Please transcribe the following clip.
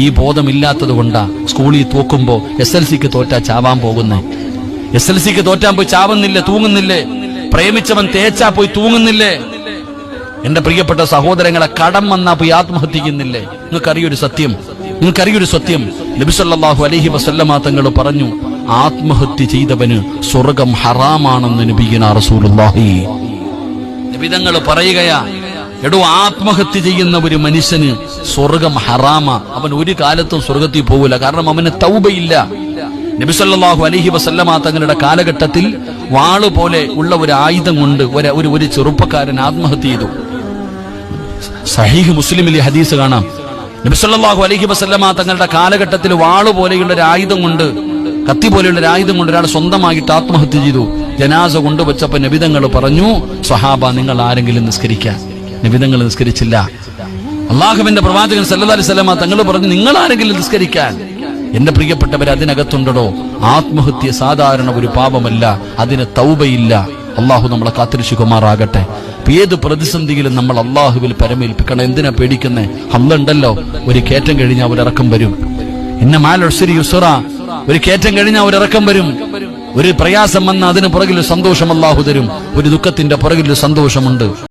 ഈ ബോധമില്ലാത്തത് കൊണ്ടാ സ്കൂളിൽ തോക്കുമ്പോ SLCക്ക് തോറ്റാ ചാവാൻ പോകുന്നേ. SLCക്ക് തോറ്റാൻ പോയി ചാവുന്നില്ലേ, തൂങ്ങുന്നില്ലേ? പ്രേമിച്ചവൻ തേച്ചാ പോയി തൂങ്ങുന്നില്ലേ? എന്റെ പ്രിയപ്പെട്ട സഹോദരങ്ങളെ, കടം വന്നാ പോയി ആത്മഹത്യക്കുന്നില്ലേ? നിങ്ങൾക്കറിയൊരു സത്യം, നബി സല്ലല്ലാഹു അലൈഹി വസല്ലമ തങ്ങൾ പറഞ്ഞു, ആത്മഹത്യ ചെയ്തവന് സ്വർഗം ഹറാമാണെന്ന് നബിയുനാ റസൂലുള്ളാഹി. നബി തങ്ങൾ പറയുകയാ, എടോ, ആത്മഹത്യ ചെയ്യുന്ന ഒരു മനുഷ്യന് സ്വർഗം ഹറാമാ. അവൻ ഒരു കാലത്തും സ്വർഗത്തിൽ പോകില്ല. കാരണം അവന് തൗബയില്ല. നബി സല്ലല്ലാഹു അലൈഹി വസല്ലമ തങ്ങളുടെ കാലഘട്ടത്തിൽ വാള് പോലെ ഉള്ള ഒരു ആയുധം കൊണ്ട് ഒരു ചെറുപ്പക്കാരൻ ആത്മഹത്യ ചെയ്തു. സഹീഹ് മുസ്ലിമിലെ ഹദീസ് കാണാം. നബി സല്ലല്ലാഹു അലൈഹി വസല്ലമ തങ്ങളുടെ കാലഘട്ടത്തിൽ വാള് പോലെയുള്ള ഒരു ആയുധം കൊണ്ട്, കത്തി പോലെയുള്ള ഒരു ആയുധം കൊണ്ട് ഒരാൾ സ്വന്തമായിട്ട് ആത്മഹത്യ ചെയ്തു. ജനാസ കൊണ്ടുവച്ചപ്പോ നബിതങ്ങൾ പറഞ്ഞു, സ്വഹാബ, നിങ്ങൾ ആരെങ്കിലും നിസ്കരിക്കാൻ? നബിതങ്ങൾ നിസ്കരിച്ചില്ല. അള്ളാഹുവിന്റെ പ്രവാചകൻ സല്ലല്ലാഹു അലൈഹി വസല്ലമ തങ്ങൾ പറഞ്ഞു, നിങ്ങൾ ആരെങ്കിലും നിസ്കരിക്കാൻ? എന്റെ പ്രിയപ്പെട്ടവരെ, അതിനകത്തുണ്ടോ ആത്മഹത്യ സാധാരണ ഒരു പാപമല്ല, അതിന് തൗബയില്ല. അള്ളാഹു നമ്മളെ കാത്തിരക്ഷിക്കുമാറാകട്ടെ. ഏത് പ്രതിസന്ധിയിലും നമ്മൾ അള്ളാഹുവിൽ പരമേൽപ്പിക്കണം. എന്തിനാ പേടിക്കുന്നേ? അള്ളണ്ടല്ലോ, ഒരു കയറ്റം കഴിഞ്ഞാൽ ഒരിറക്കം വരും. ഇന്ന മാൽ ഉസ്രി യുസ്റ, ഒരു കയറ്റം കഴിഞ്ഞാൽ ഒരിറക്കം വരും. ഒരു പ്രയാസം വന്നാൽ അതിന് പുറകിൽ സന്തോഷം അള്ളാഹു തരും. ഒരു ദുഃഖത്തിന്റെ പുറകിൽ സന്തോഷമുണ്ട്.